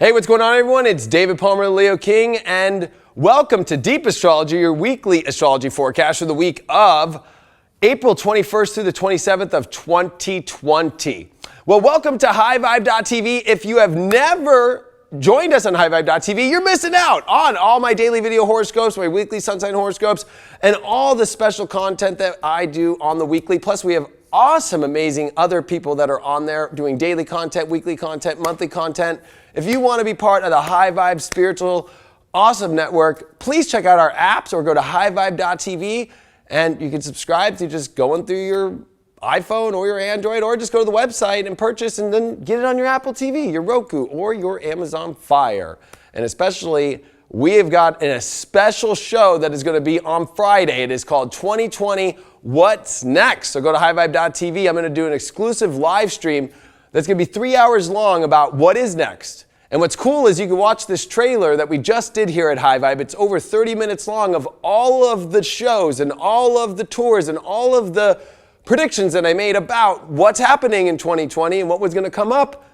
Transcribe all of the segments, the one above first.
Hey, what's going on, everyone? It's David Palmer, Leo King, and welcome to Deep Astrology, your weekly astrology forecast for the week of April 21st through the 27th of 2020. Well, welcome to highvibe.tv. If you have never joined us on highvibe.tv, you're missing out on all my daily video horoscopes, my weekly sun sign horoscopes, and all the special content that I do on the weekly. Plus, we have awesome, amazing other people that are on there doing daily content, weekly content, monthly content. If you want to be part of the High Vibe Spiritual Awesome Network, please check out our apps or go to highvibe.tv, and you can subscribe to just going through your iPhone or your Android, or just go to the website and purchase and then get it on your Apple TV, your Roku, or your Amazon Fire. And especially, we have got a special show that is going to be on Friday. It is called 2020 What's Next? So go to highvibe.tv. I'm going to do an exclusive live stream that's going to be 3 hours long about what is next. And what's cool is you can watch this trailer that we just did here at High Vibe. It's over 30 minutes long of all of the shows and all of the tours and all of the predictions that I made about what's happening in 2020 and what was going to come up.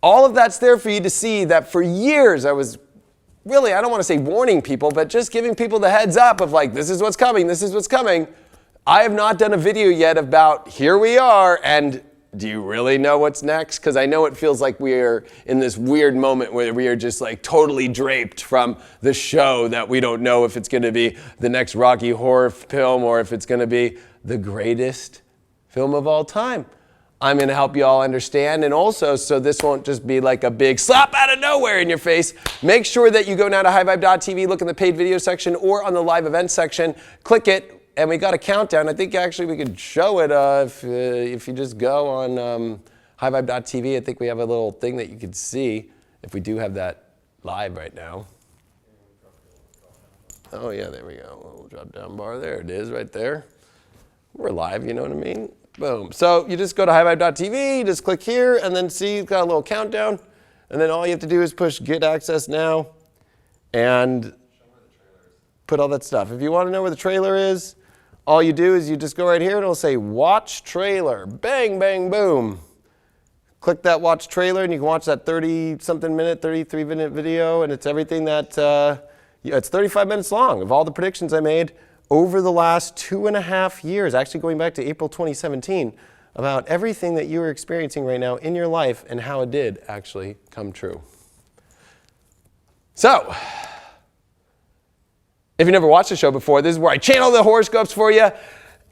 All of that's there for you to see. That for years I was really, I don't want to say warning people, but just giving people the heads up of like, this is what's coming, this is what's coming. I have not done a video yet about here we are and do you really know what's next? Because I know it feels like we are in this weird moment where we are just like totally draped from the show that we don't know if it's going to be the next Rocky Horror film or if it's going to be the greatest film of all time. I'm going to help you all understand, and also so this won't just be like a big slap out of nowhere in your face, make sure that you go now to highvibe.tv, look in the paid video section or on the live events section, click it, and we got a countdown. I think actually we could show it if you just go on highvibe.tv. I think we have a little thing that you could see if we do have that live right now. Oh yeah, there we go. A little drop down bar. There it is right there. We're live, you know what I mean? Boom. So you just go to highvibe.tv, you just click here, and then see, it's got a little countdown. And then all you have to do is push get access now and put all that stuff. If you want to know where the trailer is, all you do is you just go right here and it'll say watch trailer. Bang, bang, boom. Click that watch trailer and you can watch that 30-something minute, 33-minute video, and it's everything that, it's 35 minutes long of all the predictions I made over the last 2.5 years, actually going back to April 2017, about everything that you are experiencing right now in your life and how it did actually come true. So, if you've never watched the show before, this is where I channel the horoscopes for you,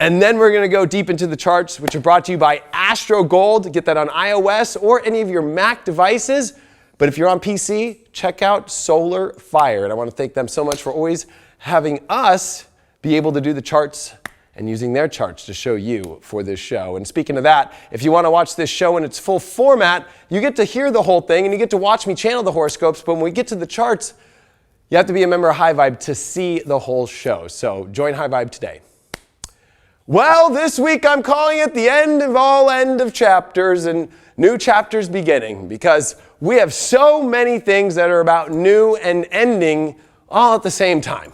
and then we're going to go deep into the charts, which are brought to you by Astro Gold. Get that on iOS or any of your Mac devices. But if you're on PC, check out Solar Fire. And I want to thank them so much for always having us be able to do the charts and using their charts to show you for this show. And speaking of that, if you want to watch this show in its full format, you get to hear the whole thing and you get to watch me channel the horoscopes. But when we get to the charts, you have to be a member of High Vibe to see the whole show. So join High Vibe today. Well, this week I'm calling it the end of chapters and new chapters beginning, because we have so many things that are about new and ending all at the same time.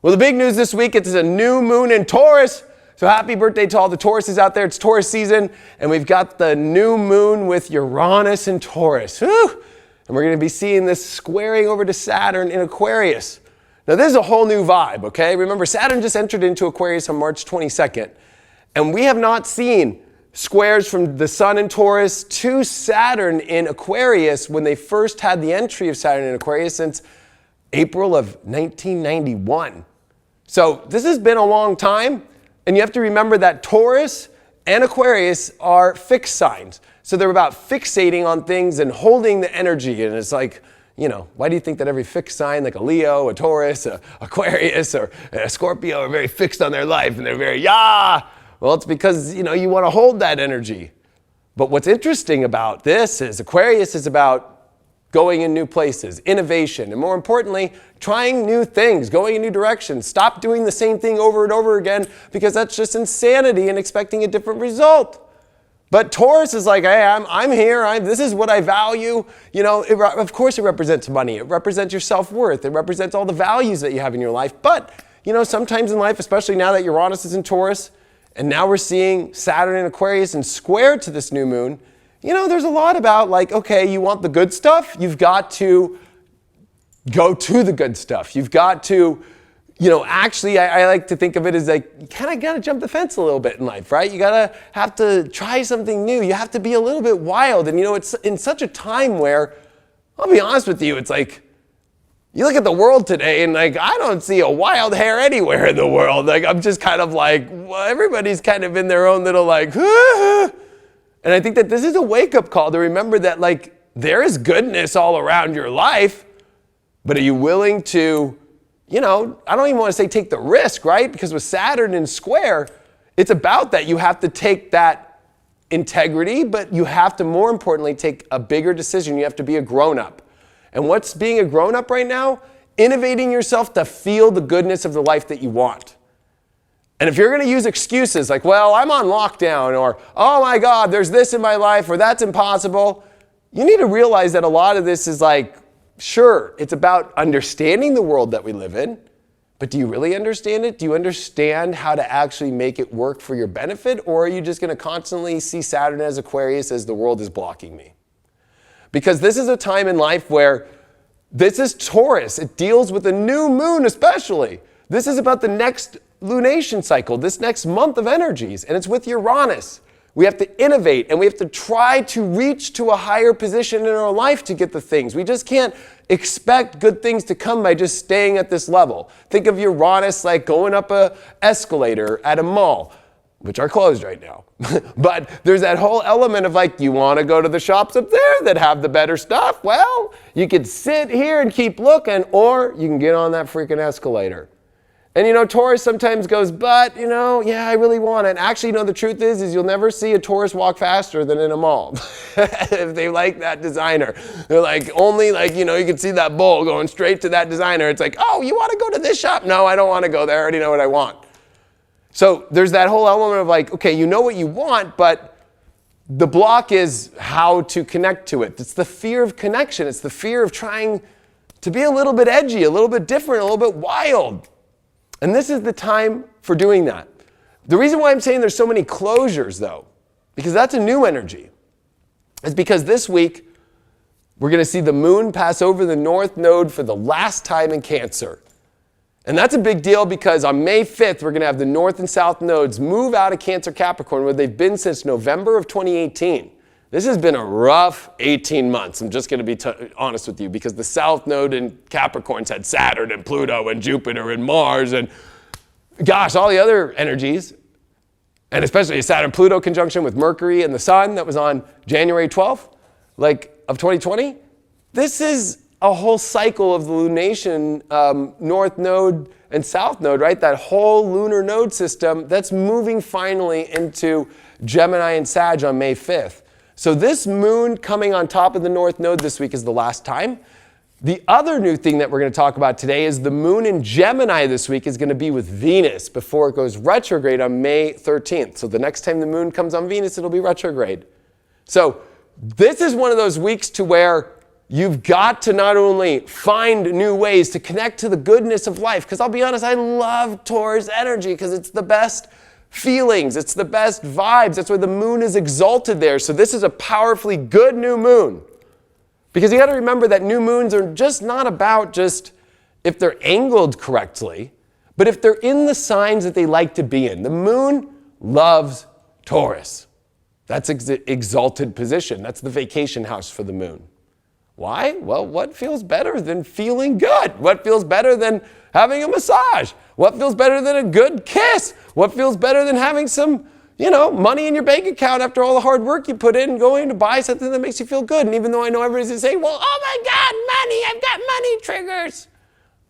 Well, the big news this week, it's a new moon in Taurus. So happy birthday to all the Tauruses out there. It's Taurus season, and we've got the new moon with Uranus in Taurus. Whew! And we're going to be seeing this squaring over to Saturn in Aquarius. Now, this is a whole new vibe, okay? Remember, Saturn just entered into Aquarius on March 22nd, and we have not seen squares from the Sun in Taurus to Saturn in Aquarius when they first had the entry of Saturn in Aquarius since April of 1991. So this has been a long time, and you have to remember that Taurus and Aquarius are fixed signs. So they're about fixating on things and holding the energy. And it's like, you know, why do you think that every fixed sign, like a Leo, a Taurus, a Aquarius, or a Scorpio, are very fixed on their life and they're very, yeah? Well, it's because, you know, you want to hold that energy. But what's interesting about this is Aquarius is about going in new places, innovation, and more importantly, trying new things, going in new directions. Stop doing the same thing over and over again, because that's just insanity and expecting a different result. But Taurus is like, hey, I'm here. This is what I value. You know, of course it represents money. It represents your self-worth. It represents all the values that you have in your life. But, you know, sometimes in life, especially now that Uranus is in Taurus, and now we're seeing Saturn in Aquarius and square to this new moon, there's a lot about like, okay, you want the good stuff, you've got to go to the good stuff. You've got to, actually, I like to think of it as like, you kind of got to jump the fence a little bit in life, right? You have to try something new. You have to be a little bit wild. And it's in such a time where, I'll be honest with you, it's like, you look at the world today and like, I don't see a wild hair anywhere in the world. Like, I'm just kind of like, well, everybody's kind of in their own little like, and I think that this is a wake-up call to remember that like, there is goodness all around your life, but are you willing to, I don't even want to say take the risk, right? Because with Saturn in square, it's about that. You have to take that integrity, but you have to, more importantly, take a bigger decision. You have to be a grown-up. And what's being a grown-up right now? Innovating yourself to feel the goodness of the life that you want. And if you're going to use excuses like, well, I'm on lockdown, or, oh my God, there's this in my life, or that's impossible, you need to realize that a lot of this is like, sure, it's about understanding the world that we live in, but do you really understand it? Do you understand how to actually make it work for your benefit? Or are you just going to constantly see Saturn as Aquarius as the world is blocking me? Because this is a time in life where this is Taurus. It deals with the new moon especially. This is about the next lunation cycle, this next month of energies, and it's with Uranus. We have to innovate and we have to try to reach to a higher position in our life to get the things. We just can't expect good things to come by just staying at this level. Think of Uranus like going up an escalator at a mall, which are closed right now. But there's that whole element of like, you want to go to the shops up there that have the better stuff? Well, you could sit here and keep looking, or you can get on that freaking escalator. And Taurus sometimes goes, but yeah, I really want it. And actually, the truth is you'll never see a Taurus walk faster than in a mall. If they like that designer. They're like, only like, you can see that bull going straight to that designer. It's like, oh, you want to go to this shop? No, I don't want to go there. I already know what I want. So there's that whole element of like, okay, you know what you want, but the block is how to connect to it. It's the fear of connection. It's the fear of trying to be a little bit edgy, a little bit different, a little bit wild. And this is the time for doing that. The reason why I'm saying there's so many closures though, because that's a new energy, is because this week we're going to see the moon pass over the north node for the last time in Cancer. And that's a big deal because on May 5th, we're going to have the north and south nodes move out of Cancer Capricorn where they've been since November of 2018. This has been a rough 18 months. I'm just going to be honest with you because the south node in Capricorn's had Saturn and Pluto and Jupiter and Mars and gosh, all the other energies. And especially a Saturn-Pluto conjunction with Mercury and the sun that was on January 12th, of 2020. This is a whole cycle of the lunation, north node and south node, right? That whole lunar node system that's moving finally into Gemini and Sag on May 5th. So this moon coming on top of the north node this week is the last time. The other new thing that we're going to talk about today is the moon in Gemini this week is going to be with Venus before it goes retrograde on May 13th. So the next time the moon comes on Venus, it'll be retrograde. So this is one of those weeks to where you've got to not only find new ways to connect to the goodness of life, because I'll be honest, I love Taurus energy because it's the best feelings, it's the best vibes. That's why the moon is exalted there. So this is a powerfully good new moon. Because you got to remember that new moons are just not about just if they're angled correctly, but if they're in the signs that they like to be in. The moon loves Taurus. That's exalted position. That's the vacation house for the moon. Why? Well, what feels better than feeling good? What feels better than having a massage? What feels better than a good kiss? What feels better than having some, money in your bank account after all the hard work you put in going to buy something that makes you feel good? And even though I know everybody's going to say, well, oh my God, money, I've got money triggers.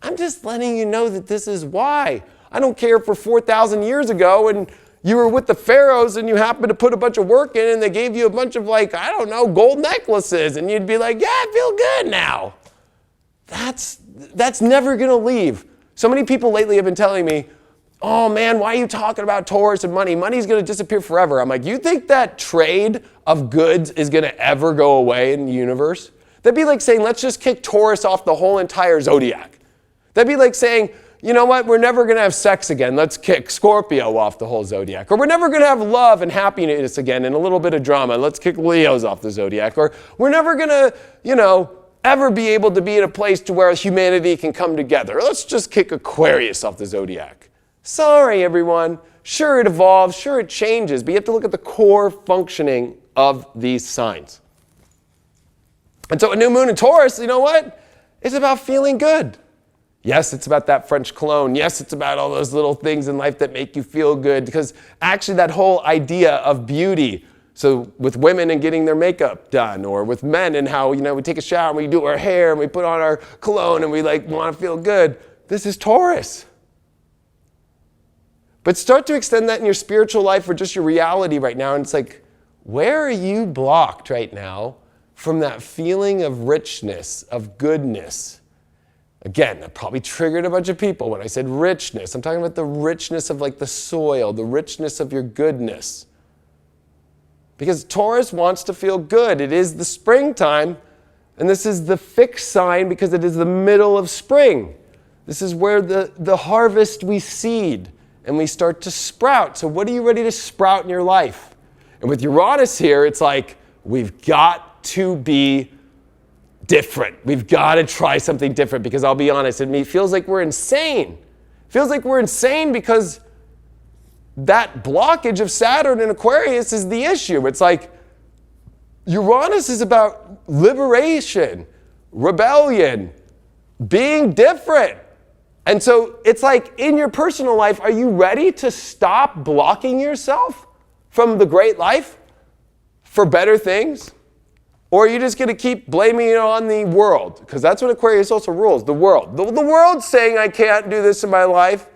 I'm just letting you know that this is why. I don't care if we're 4,000 years ago and you were with the pharaohs and you happened to put a bunch of work in and they gave you a bunch of gold necklaces and you'd be like, yeah, I feel good now. That's never going to leave. So many people lately have been telling me, oh man, why are you talking about Taurus and money? Money's going to disappear forever. I'm like, you think that trade of goods is going to ever go away in the universe? That'd be like saying, let's just kick Taurus off the whole entire zodiac. That'd be like saying, you know what, we're never going to have sex again. Let's kick Scorpio off the whole zodiac. Or we're never going to have love and happiness again and a little bit of drama. Let's kick Leos off the zodiac. Or we're never going to, ever be able to be in a place to where humanity can come together. Let's just kick Aquarius off the zodiac. Sorry, everyone. Sure, it evolves. Sure, it changes. But you have to look at the core functioning of these signs. And so a new moon in Taurus, you know what? It's about feeling good. Yes, it's about that French cologne. Yes, it's about all those little things in life that make you feel good. Because actually that whole idea of beauty, so with women and getting their makeup done, or with men and how, we take a shower and we do our hair and we put on our cologne and we want to feel good. This is Taurus. But start to extend that in your spiritual life or just your reality right now. And it's like, where are you blocked right now from that feeling of richness, of goodness? Again, that probably triggered a bunch of people when I said richness. I'm talking about the richness of the soil, the richness of your goodness. Because Taurus wants to feel good. It is the springtime, and this is the fixed sign because it is the middle of spring. This is where the harvest we seed and we start to sprout. So what are you ready to sprout in your life? And with Uranus here, it's like we've got to be different. We've got to try something different because I'll be honest, it feels like we're insane. It feels like we're insane because that blockage of Saturn in Aquarius is the issue. It's like Uranus is about liberation, rebellion, being different. And so it's like in your personal life, are you ready to stop blocking yourself from the great life for better things? Or are you just going to keep blaming it on the world? Because that's what Aquarius also rules, the world. The world's saying I can't do this in my life.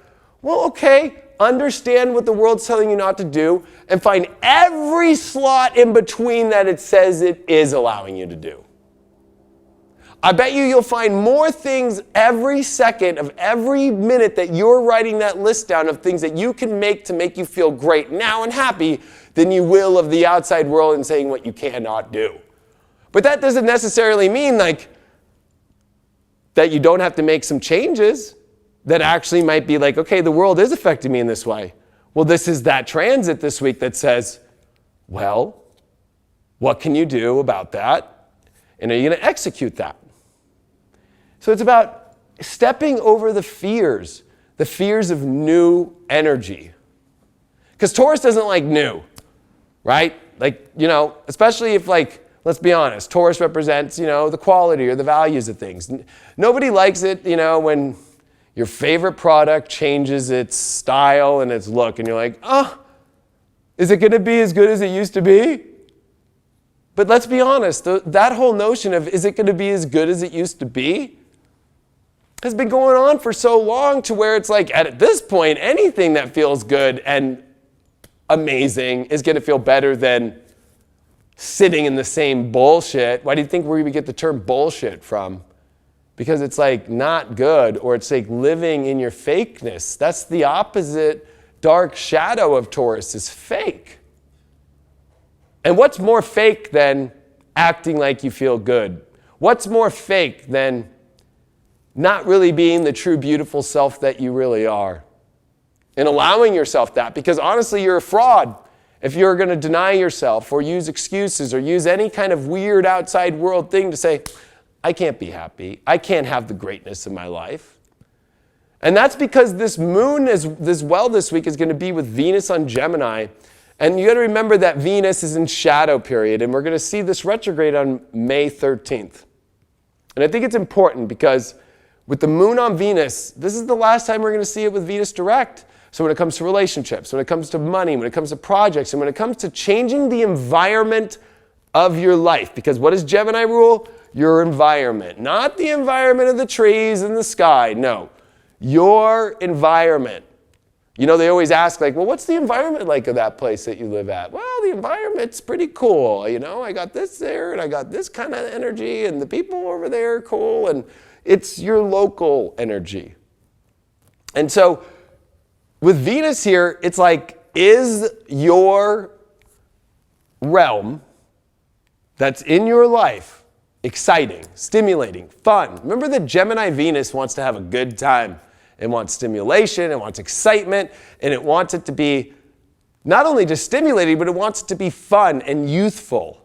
Well, okay. Understand what the world's telling you not to do and find every slot in between that it says it is allowing you to do. I bet you'll find more things every second of every minute that you're writing that list down of things that you can make to make you feel great now and happy than you will of the outside world and saying what you cannot do. But that doesn't necessarily mean that you don't have to make some changes. That actually might be okay, the world is affecting me in this way. Well, this is that transit this week that says, well, what can you do about that? And are you going to execute that? So it's about stepping over the fears of new energy. Because Taurus doesn't like new, right? Especially if let's be honest, Taurus represents, the quality or the values of things. Nobody likes it, when your favorite product changes its style and its look, and you're like, is it going to be as good as it used to be? But let's be honest, that whole notion of is it going to be as good as it used to be has been going on for so long to where it's at this point, anything that feels good and amazing is going to feel better than sitting in the same bullshit. Why do you think we would get the term bullshit from? Because it's not good, or it's living in your fakeness. That's the opposite dark shadow of Taurus, is fake. And what's more fake than acting like you feel good? What's more fake than not really being the true beautiful self that you really are? And allowing yourself that, because honestly, you're a fraud if you're going to deny yourself or use excuses or use any kind of weird outside world thing to say, I can't be happy. I can't have the greatness in my life. And that's because this moon this week is going to be with Venus on Gemini. And you got to remember that Venus is in shadow period, and we're going to see this retrograde on May 13th. And I think it's important because with the moon on Venus, this is the last time we're going to see it with Venus direct. So when it comes to relationships, when it comes to money, when it comes to projects, and when it comes to changing the environment of your life, because what does Gemini rule? Your environment, not the environment of the trees and the sky. No, your environment. They always ask well, what's the environment like of that place that you live at? Well, the environment's pretty cool. I got this there and I got this kind of energy and the people over there are cool, and it's your local energy. And so with Venus here, it's is your realm that's in your life exciting, stimulating, fun? Remember that Gemini Venus wants to have a good time. It wants stimulation, it wants excitement, and it wants it to be not only just stimulating, but it wants it to be fun and youthful.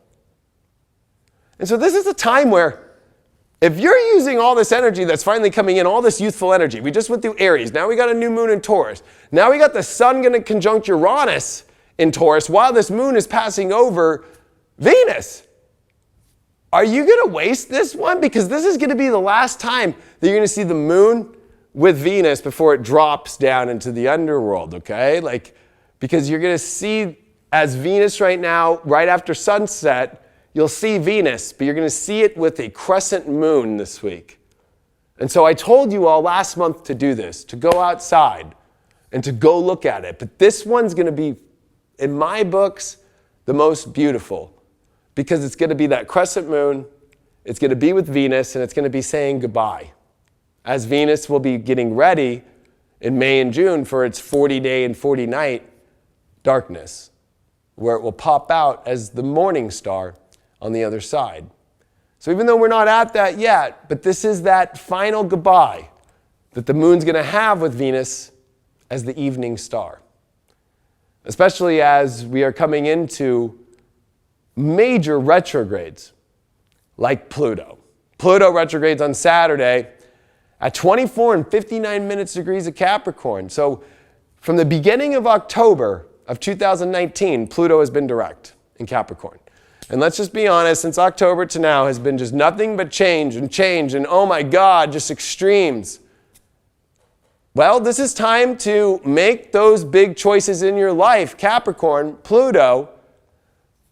And so this is a time where if you're using all this energy that's finally coming in, all this youthful energy, we just went through Aries, now we got a new moon in Taurus, now we got the sun going to conjunct Uranus in Taurus while this moon is passing over Venus. Are you going to waste this one? Because this is going to be the last time that you're going to see the moon with Venus before it drops down into the underworld, okay? Because you're going to see as Venus right now, right after sunset, you'll see Venus, but you're going to see it with a crescent moon this week. And so I told you all last month to do this, to go outside and to go look at it. But this one's going to be, in my books, the most beautiful because it's going to be that crescent moon, it's going to be with Venus, and it's going to be saying goodbye. As Venus will be getting ready in May and June for its 40-day and 40-night darkness, where it will pop out as the morning star on the other side. So even though we're not at that yet, but this is that final goodbye that the moon's going to have with Venus as the evening star. Especially as we are coming into major retrogrades like Pluto. Pluto retrogrades on Saturday at 24 and 59 minutes degrees of Capricorn. So from the beginning of October of 2019, Pluto has been direct in Capricorn. And let's just be honest, since October to now has been just nothing but change, and oh my God, just extremes. Well, this is time to make those big choices in your life, Capricorn, Pluto,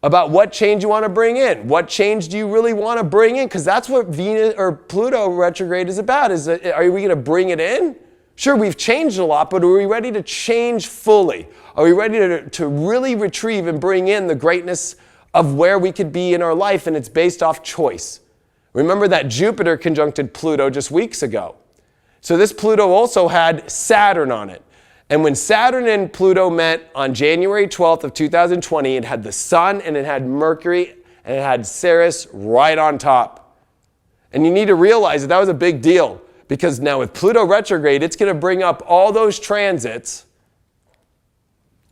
about what change you want to bring in. What change do you really want to bring in? Because that's what Venus or Pluto retrograde is about. Are we going to bring it in? Sure, we've changed a lot, but are we ready to change fully? Are we ready to really retrieve and bring in the greatness of where we could be in our life, and it's based off choice. Remember that Jupiter conjuncted Pluto just weeks ago. So this Pluto also had Saturn on it. And when Saturn and Pluto met on January 12th of 2020, it had the Sun and it had Mercury and it had Ceres right on top. And you need to realize that that was a big deal because now with Pluto retrograde, it's going to bring up all those transits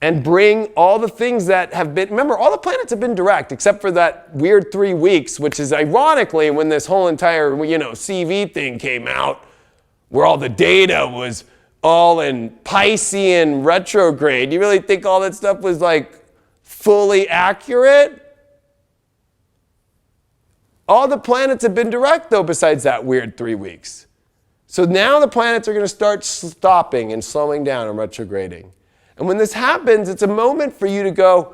and bring all the things that have been, remember, all the planets have been direct, except for that weird 3 weeks, which is ironically when this whole entire, CV thing came out, where all the data was all in Piscean retrograde. You really think all that stuff was fully accurate? All the planets have been direct though, besides that weird 3 weeks. So now the planets are going to start stopping and slowing down and retrograding. And when this happens, it's a moment for you to go,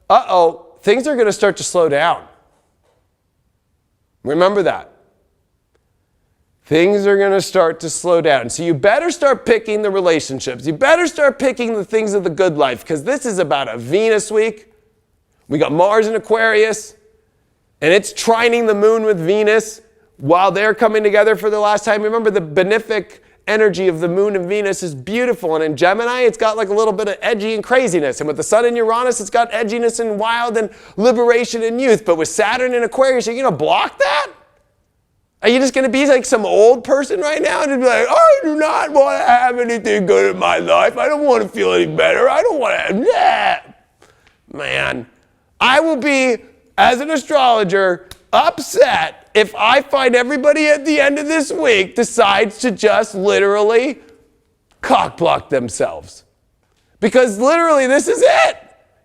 uh-oh, things are going to start to slow down. Remember that. Things are going to start to slow down. So you better start picking the relationships. You better start picking the things of the good life, because this is about a Venus week. We got Mars in Aquarius, and it's trining the moon with Venus while they're coming together for the last time. Remember, the benefic energy of the moon and Venus is beautiful, and in Gemini it's got a little bit of edgy and craziness, and with the sun in Uranus it's got edginess and wild and liberation and youth. But with Saturn in Aquarius, you're going to block that? Are you just going to be some old person right now and just be like, I do not want to have anything good in my life, I don't want to feel any better, I don't want to have that? Man, I will be, as an astrologer, upset if I find everybody at the end of this week decides to just literally cock-block themselves. Because literally this is it.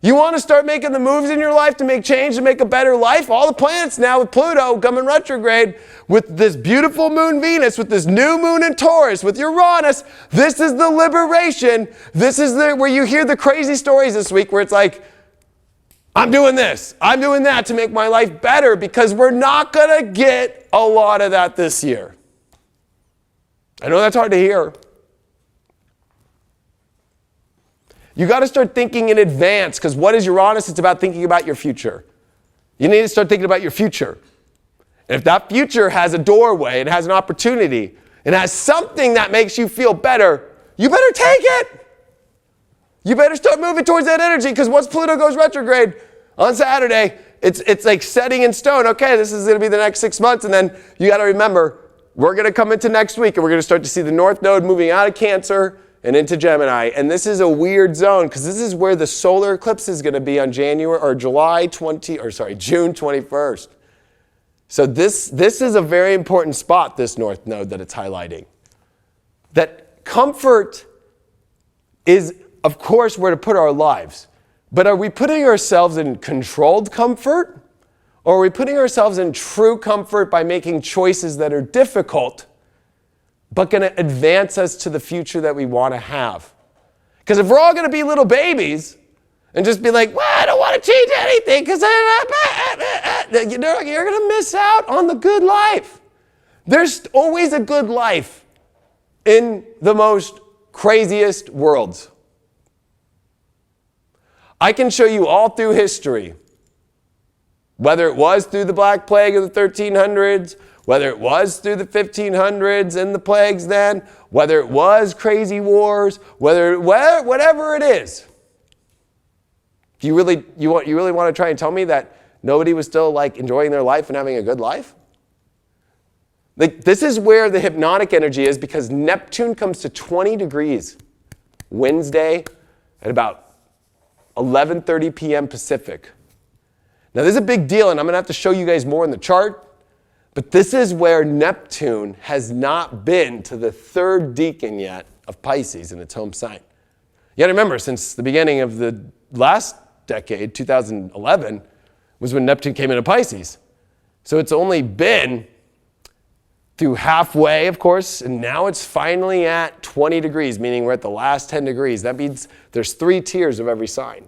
You want to start making the moves in your life to make change, to make a better life? All the planets now with Pluto coming retrograde, with this beautiful moon Venus, with this new moon in Taurus, with Uranus, this is the liberation. This is where you hear the crazy stories this week where it's I'm doing this, I'm doing that to make my life better, because we're not going to get a lot of that this year. I know that's hard to hear. You got to start thinking in advance, because what is Uranus? It's about thinking about your future. You need to start thinking about your future. And if that future has a doorway, it has an opportunity, it has something that makes you feel better, you better take it. You better start moving towards that energy, because once Pluto goes retrograde on Saturday, it's like setting in stone. Okay, this is going to be the next 6 months, and then you got to remember, we're going to come into next week and we're going to start to see the North Node moving out of Cancer and into Gemini. And this is a weird zone because this is where the solar eclipse is going to be on June 21st. So this is a very important spot, this North Node that it's highlighting. That comfort is, of course, where to put our lives. But are we putting ourselves in controlled comfort? Or are we putting ourselves in true comfort by making choices that are difficult, but going to advance us to the future that we want to have? Because if we're all going to be little babies and just be like, well, I don't want to change anything because you're going to miss out on the good life. There's always a good life in the most craziest worlds. I can show you all through history, whether it was through the Black Plague of the 1300s, whether it was through the 1500s and the plagues then, whether it was crazy wars, whatever it is. You really want to try and tell me that nobody was still like enjoying their life and having a good life? Like, this is where the hypnotic energy is, because Neptune comes to 20 degrees Wednesday at about 11:30 p.m. Pacific. Now, this is a big deal, and I'm going to have to show you guys more in the chart, but this is where Neptune has not been to the third decan yet of Pisces in its home sign. You got to remember, since the beginning of the last decade, 2011, was when Neptune came into Pisces. So it's only been through halfway, of course, and now it's finally at 20 degrees, meaning we're at the last 10 degrees. That means there's 3 tiers of every sign.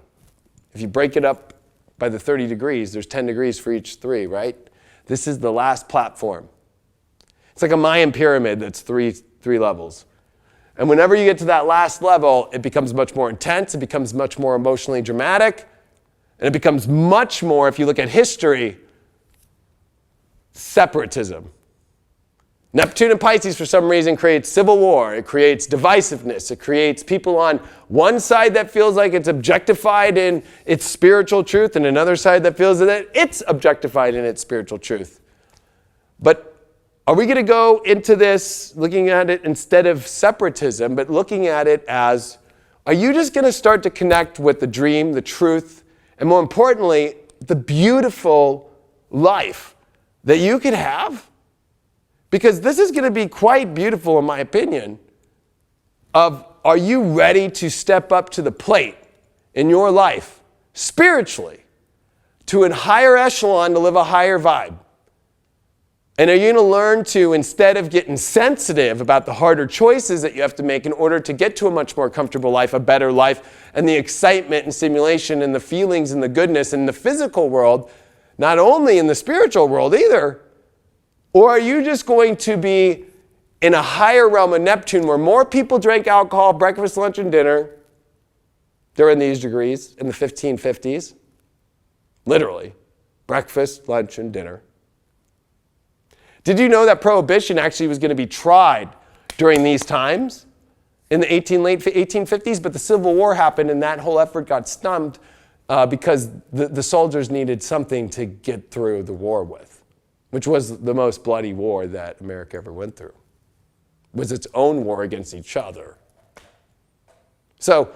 If you break it up by the 30 degrees, there's 10 degrees for each 3, right? This is the last platform. It's like a Mayan pyramid that's three levels. And whenever you get to that last level, it becomes much more intense, it becomes much more emotionally dramatic, and it becomes much more, if you look at history, separatism. Neptune in Pisces, for some reason, creates civil war. It creates divisiveness. It creates people on one side that feels like it's objectified in its spiritual truth, and another side that feels that it's objectified in its spiritual truth. But are we going to go into this looking at it instead of separatism, but looking at it as, are you just going to start to connect with the dream, the truth, and more importantly, the beautiful life that you could have? Because this is going to be quite beautiful, in my opinion, are you ready to step up to the plate in your life, spiritually, to a higher echelon to live a higher vibe? And are you going to learn to, instead of getting sensitive about the harder choices that you have to make in order to get to a much more comfortable life, a better life, and the excitement and stimulation and the feelings and the goodness in the physical world, not only in the spiritual world either? Or are you just going to be in a higher realm of Neptune where more people drank alcohol, breakfast, lunch, and dinner during these degrees in the 1550s? Literally, breakfast, lunch, and dinner. Did you know that prohibition actually was going to be tried during these times in the late 1850s? But the Civil War happened and that whole effort got stumped because the soldiers needed something to get through the war with, which was the most bloody war that America ever went through. It was its own war against each other. So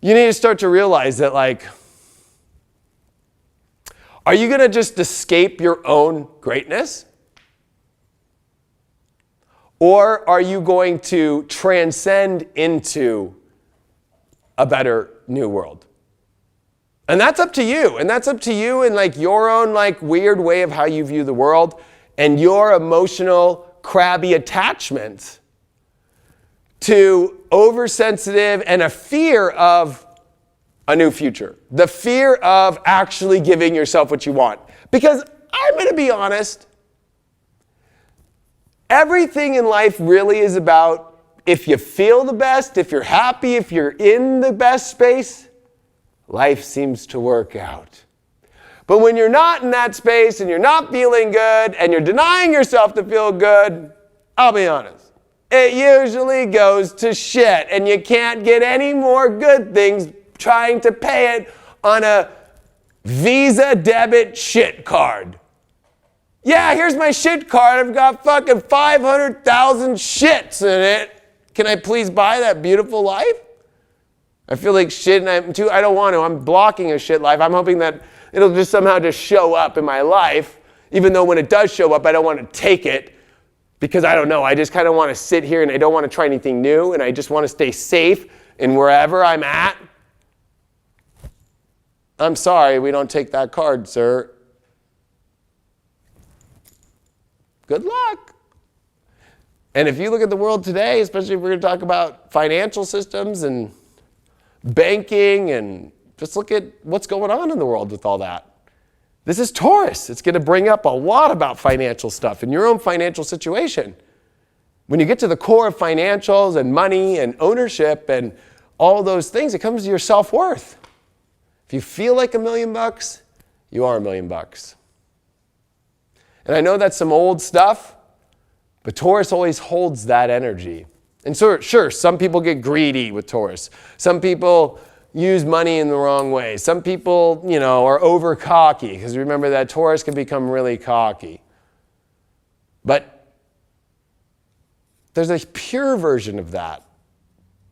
you need to start to realize that, like, are you going to just escape your own greatness? Or are you going to transcend into a better new world? And that's up to you. And that's up to you in like your own like weird way of how you view the world and your emotional crabby attachment to oversensitive and a fear of a new future. The fear of actually giving yourself what you want. Because I'm going to be honest, everything in life really is about if you feel the best, if you're happy, if you're in the best space, life seems to work out. But when you're not in that space and you're not feeling good and you're denying yourself to feel good, I'll be honest, it usually goes to shit and you can't get any more good things trying to pay it on a Visa debit shit card. Yeah, here's my shit card. I've got fucking 500,000 shits in it. Can I please buy that beautiful life? I feel like shit, and I don't want to. I'm blocking a shit life. I'm hoping that it'll just somehow just show up in my life, even though when it does show up, I don't want to take it because I don't know. I just kind of want to sit here and I don't want to try anything new, and I just want to stay safe in wherever I'm at. I'm sorry, we don't take that card, sir. Good luck. And if you look at the world today, especially if we're going to talk about financial systems and banking, and just look at what's going on in the world with all that. This is Taurus. It's going to bring up a lot about financial stuff in your own financial situation. When you get to the core of financials and money and ownership and all those things, it comes to your self-worth. If you feel like $1 million, you are $1 million. And I know that's some old stuff, but Taurus always holds that energy. And so, sure, some people get greedy with Taurus. Some people use money in the wrong way. Some people, are over cocky, because remember that Taurus can become really cocky. But there's a pure version of that,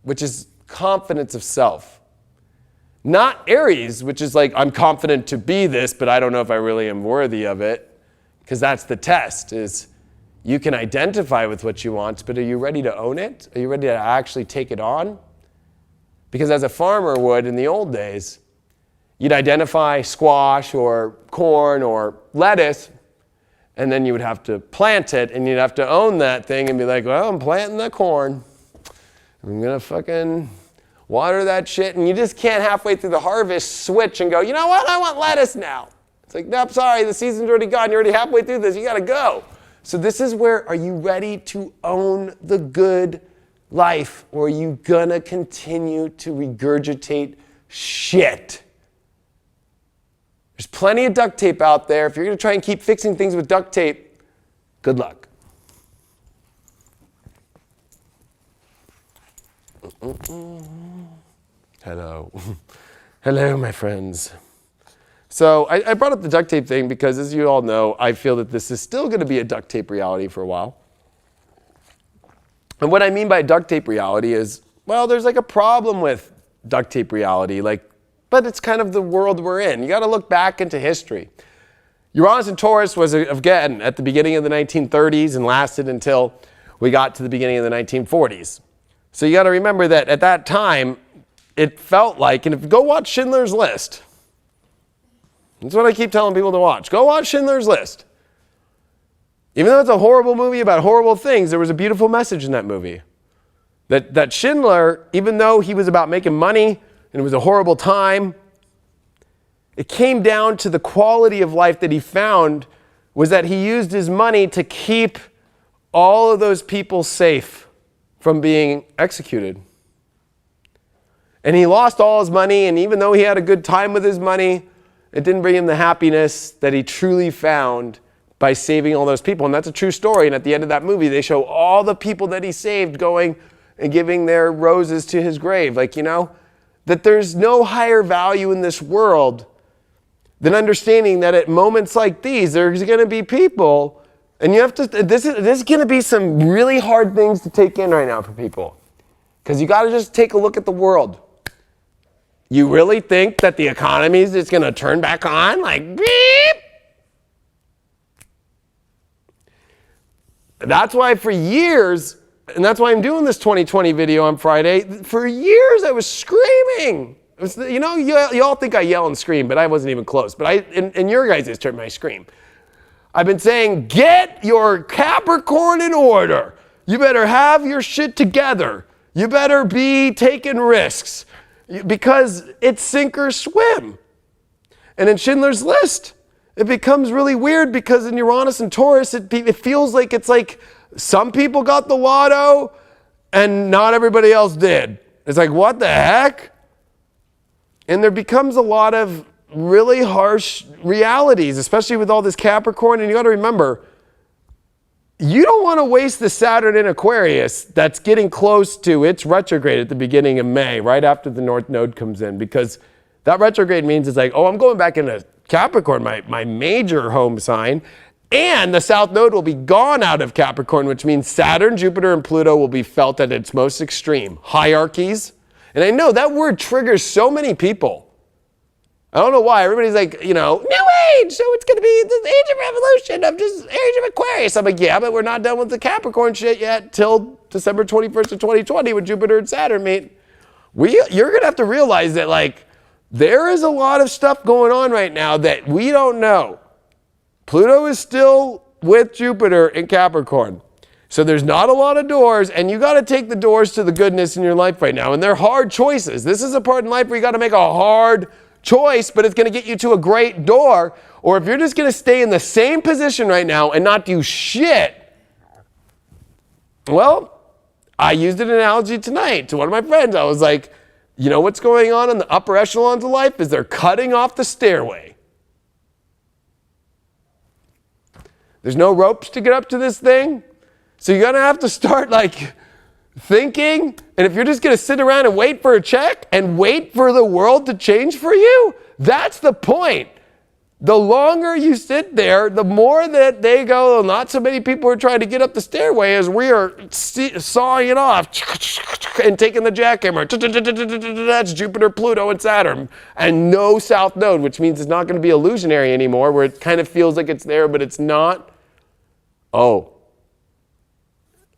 which is confidence of self. Not Aries, which is like, I'm confident to be this, but I don't know if I really am worthy of it. Because that's the test, is you can identify with what you want, but are you ready to own it? Are you ready to actually take it on? Because as a farmer would in the old days, you'd identify squash or corn or lettuce, and then you would have to plant it, and you'd have to own that thing and be like, well, I'm planting the corn. I'm going to fucking water that shit. And you just can't halfway through the harvest switch and go, you know what? I want lettuce now. It's like, nope, sorry, the season's already gone. You're already halfway through this. You got to go. So this is where, are you ready to own the good life, or are you going to continue to regurgitate shit? There's plenty of duct tape out there. If you're going to try and keep fixing things with duct tape, good luck. Hello. Hello, my friends. So I brought up the duct tape thing because, as you all know, I feel that this is still going to be a duct tape reality for a while. And what I mean by duct tape reality is, well, there's like a problem with duct tape reality, but it's kind of the world we're in. You got to look back into history. Uranus and Taurus was, again, at the beginning of the 1930s and lasted until we got to the beginning of the 1940s. So you got to remember that at that time, it felt like, and if you go watch Schindler's List, that's what I keep telling people to watch. Go watch Schindler's List. Even though it's a horrible movie about horrible things, there was a beautiful message in that movie. That Schindler, even though he was about making money and it was a horrible time, it came down to the quality of life that he found was that he used his money to keep all of those people safe from being executed. And he lost all his money, and even though he had a good time with his money, it didn't bring him the happiness that he truly found by saving all those people. And that's a true story. And at the end of that movie, they show all the people that he saved going and giving their roses to his grave. That there's no higher value in this world than understanding that at moments like these, there's going to be people, and you have to, this is going to be some really hard things to take in right now for people. Because you got to just take a look at the world. You really think that the economy is just going to turn back on? Like, beep! That's why for years, and that's why I'm doing this 2020 video on Friday, for years I was screaming. You all think I yell and scream, but I wasn't even close. But in your guys' turn, I scream. I've been saying, get your Capricorn in order. You better have your shit together. You better be taking risks. Because it's sink or swim. And in Schindler's List, it becomes really weird because in Uranus and Taurus, it feels like it's like some people got the lotto and not everybody else did. It's like, what the heck? And there becomes a lot of really harsh realities, especially with all this Capricorn. And you got to remember, you don't want to waste the Saturn in Aquarius that's getting close to its retrograde at the beginning of May, right after the North Node comes in, because that retrograde means it's like, oh, I'm going back into Capricorn, my major home sign, And the South Node will be gone out of Capricorn, which means Saturn, Jupiter, and Pluto will be felt at its most extreme. Hierarchies. And I know that word triggers so many people. I don't know why. Everybody's like, you know, new age, so it's going to be the age of revolution of just age of Aquarius. I'm like, yeah, but we're not done with the Capricorn shit yet till December 21st of 2020 when Jupiter and Saturn meet. You're going to have to realize that, like, there is a lot of stuff going on right now that we don't know. Pluto is still with Jupiter in Capricorn. So there's not a lot of doors, and you got to take the doors to the goodness in your life right now. And they're hard choices. This is a part in life where you got to make a hard choice, but it's going to get you to a great door. Or if you're just going to stay in the same position right now and not do shit, well, I used an analogy tonight to one of my friends. I was like, you know what's going on in the upper echelons of life is they're cutting off the stairway. There's no ropes to get up to this thing. So you're going to have to start like thinking. And if you're just going to sit around and wait for a check and wait for the world to change for you, that's the point. The longer you sit there, the more that they go, not so many people are trying to get up the stairway as we are sawing it off and taking the jackhammer. That's Jupiter, Pluto, and Saturn. And no South Node, which means it's not going to be illusionary anymore, where it kind of feels like it's there, but it's not. Oh,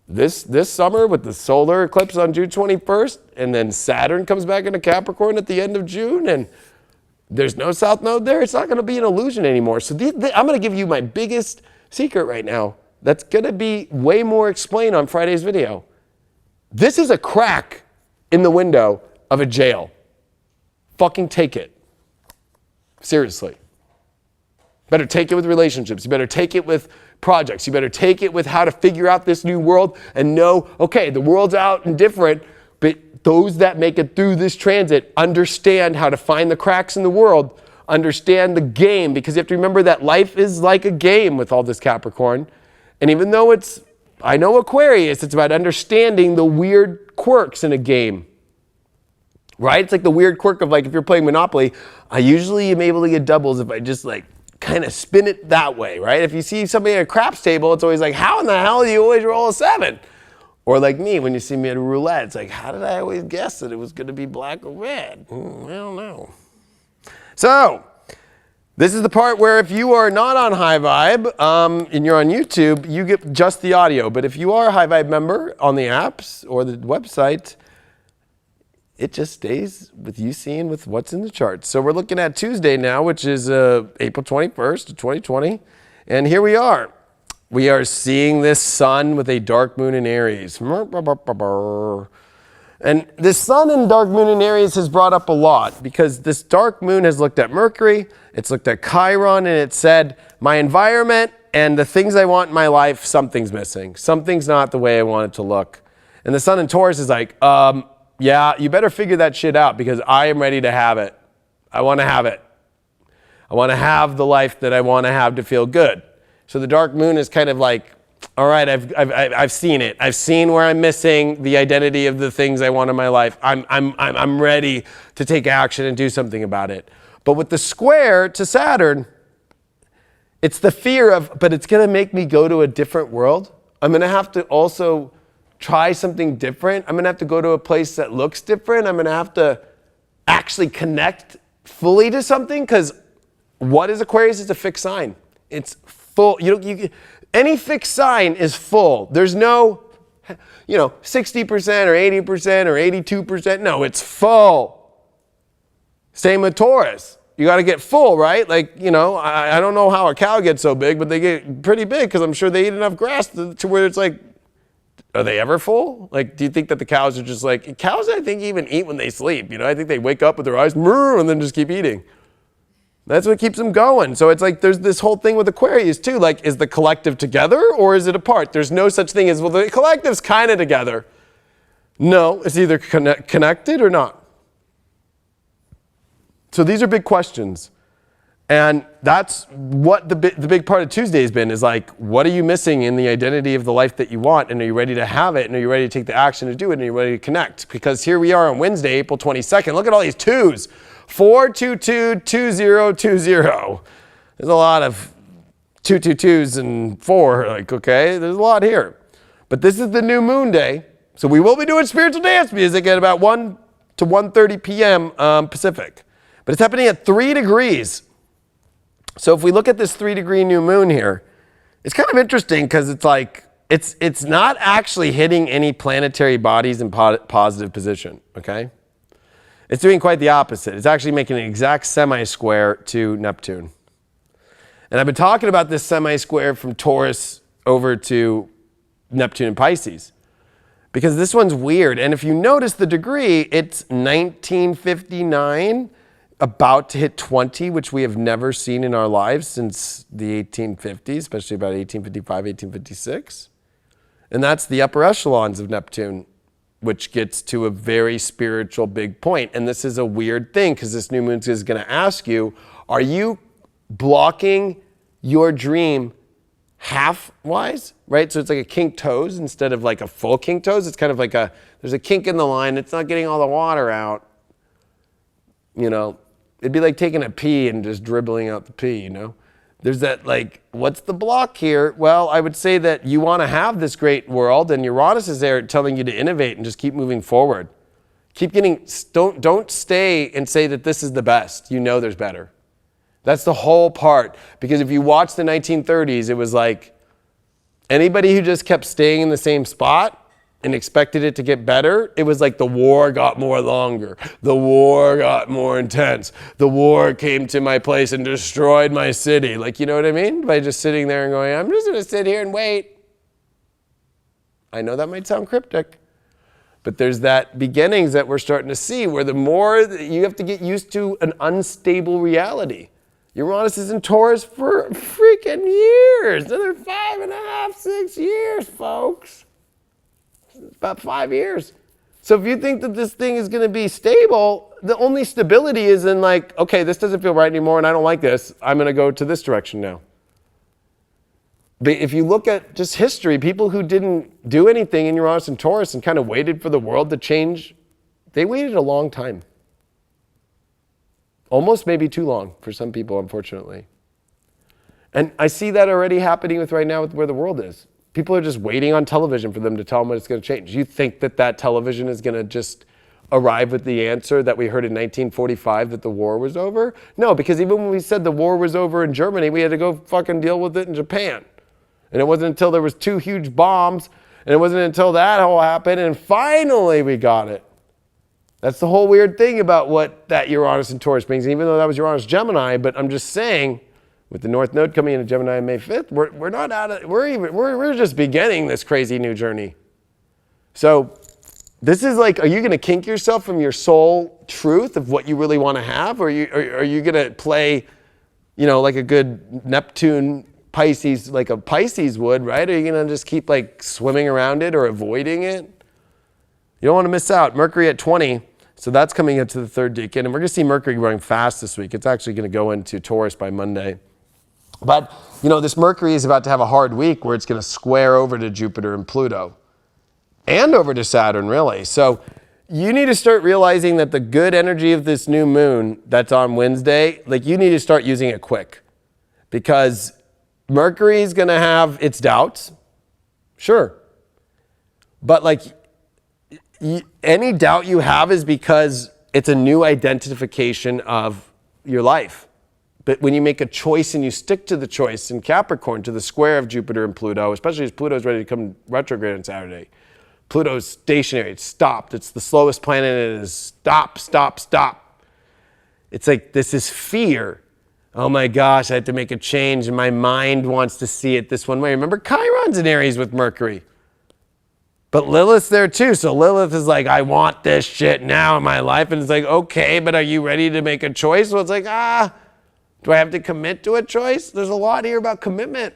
this summer with the solar eclipse on June 21st, and then Saturn comes back into Capricorn at the end of June, and there's no South Node there. It's not going to be an illusion anymore. So I'm going to give you my biggest secret right now. That's going to be way more explained on Friday's video. This is a crack in the window of a jail. Fucking take it. Seriously. Better take it with relationships. You better take it with projects. You better take it with how to figure out this new world and know, okay, the world's out and different, but those that make it through this transit understand how to find the cracks in the world, understand the game, because you have to remember that life is like a game with all this Capricorn. And even though I know Aquarius, it's about understanding the weird quirks in a game. Right? It's like the weird quirk of, like, if you're playing Monopoly, I usually am able to get doubles if I just like kind of spin it that way, right? If you see somebody at a craps table, it's always like, how in the hell do you always roll a 7? Or like me, when you see me at a roulette, it's like, how did I always guess that it was going to be black or red? I don't know. So, this is the part where if you are not on High Vibe and you're on YouTube, you get just the audio. But if you are a High Vibe member on the apps or the website, it just stays with you seeing with what's in the charts. So we're looking at Tuesday now, which is April 21st of 2020. And here we are. We are seeing this sun with a dark moon in Aries. And this sun and dark moon in Aries has brought up a lot because this dark moon has looked at Mercury, it's looked at Chiron, and it said, my environment and the things I want in my life, something's missing. Something's not the way I want it to look. And the sun in Taurus is like, yeah, you better figure that shit out because I am ready to have it. I want to have it. I want to have the life that I want to have to feel good. So the dark moon is kind of like, all right, I've seen it. I've seen where I'm missing the identity of the things I want in my life. I'm ready to take action and do something about it. But with the square to Saturn, it's the fear of, but it's going to make me go to a different world. I'm going to have to also try something different. I'm going to have to go to a place that looks different. I'm going to have to actually connect fully to something because what is Aquarius? It's a fixed sign. It's full. Any fixed sign is full. There's no, 60% or 80% or 82%. No, it's full. Same with Taurus. You got to get full, right? Like, I don't know how a cow gets so big, but they get pretty big because I'm sure they eat enough grass to where it's like, are they ever full? Like, do you think that the cows are just like, cows I think even eat when they sleep. I think they wake up with their eyes, and then just keep eating. That's what keeps them going. So it's like there's this whole thing with Aquarius too. Like, is the collective together or is it apart? There's no such thing as, well, the collective's kind of together. No, it's either connected or not. So these are big questions. And that's what the big part of Tuesday has been, is like, what are you missing in the identity of the life that you want? And are you ready to have it? And are you ready to take the action to do it? And are you ready to connect? Because here we are on Wednesday, April 22nd. Look at all these twos. 4222020. There's a lot of 2 2 2s and 4. Like, okay, there's a lot here. But this is the new moon day. So we will be doing spiritual dance music at about 1 to 1:30 p.m. Pacific. But it's happening at 3 degrees. So if we look at this 3-degree new moon here, it's kind of interesting because it's like, it's not actually hitting any planetary bodies in positive position, okay? It's doing quite the opposite. It's actually making an exact semi-square to Neptune. And I've been talking about this semi-square from Taurus over to Neptune and Pisces, because this one's weird. And if you notice the degree, it's 1959, about to hit 20, which we have never seen in our lives since the 1850s, especially about 1855, 1856. And that's the upper echelons of Neptune, which gets to a very spiritual big point. And this is a weird thing because this new moon is going to ask you, are you blocking your dream half-wise, right? So it's like a kink toes instead of like a full kink toes. It's kind of like there's a kink in the line. It's not getting all the water out. You know, it'd be like taking a pee and just dribbling out the pee, you know? There's that like, what's the block here? Well, I would say that you want to have this great world and Uranus is there telling you to innovate and just keep moving forward. Don't stay and say that this is the best. You know there's better. That's the whole part. Because if you watch the 1930s, it was like anybody who just kept staying in the same spot and expected it to get better, it was like the war got more longer. The war got more intense. The war came to my place and destroyed my city. Like, you know what I mean? By just sitting there and going, I'm just going to sit here and wait. I know that might sound cryptic, but there's that beginnings that we're starting to see where the more that you have to get used to an unstable reality. Uranus is in Taurus for freaking years. Another 5.5, 6 years, folks. About 5 years. So if you think that this thing is going to be stable, the only stability is in like, okay, this doesn't feel right anymore and I don't like this. I'm going to go to this direction now. But if you look at just history, people who didn't do anything in Uranus and Taurus and kind of waited for the world to change, they waited a long time. Almost maybe too long for some people, unfortunately. And I see that already happening with right now with where the world is. People are just waiting on television for them to tell them what it's going to change. You think that that television is going to just arrive with the answer that we heard in 1945 that the war was over? No, because even when we said the war was over in Germany, we had to go fucking deal with it in Japan. And it wasn't until there was 2 huge bombs, and it wasn't until that all happened, and finally we got it. That's the whole weird thing about what that Uranus and Taurus brings, even though that was Uranus Gemini, but I'm just saying, with the North Node coming into Gemini on May 5th, we're not out of, we're just beginning this crazy new journey. So this is like, are you going to kink yourself from your soul truth of what you really want to have? Or are you going to play, you know, like a good Neptune Pisces, like a Pisces would, right? Are you going to just keep like swimming around it or avoiding it? You don't want to miss out. Mercury at 20. So that's coming into the 3rd decan. And we're going to see Mercury growing fast this week. It's actually going to go into Taurus by Monday. But, you know, this Mercury is about to have a hard week where it's going to square over to Jupiter and Pluto. And over to Saturn, really. So you need to start realizing that the good energy of this new moon that's on Wednesday, like you need to start using it quick. Because Mercury is going to have its doubts. Sure. But like any doubt you have is because it's a new identification of your life. But when you make a choice and you stick to the choice in Capricorn, to the square of Jupiter and Pluto, especially as Pluto's ready to come retrograde on Saturday, Pluto's stationary, it's stopped. It's the slowest planet and it is stop, stop, stop. It's like this is fear. Oh my gosh, I have to make a change and my mind wants to see it this one way. Remember, Chiron's in Aries with Mercury. But Lilith's there too. So Lilith is like, I want this shit now in my life. And it's like, okay, but are you ready to make a choice? Well, it's like, do I have to commit to a choice? There's a lot here about commitment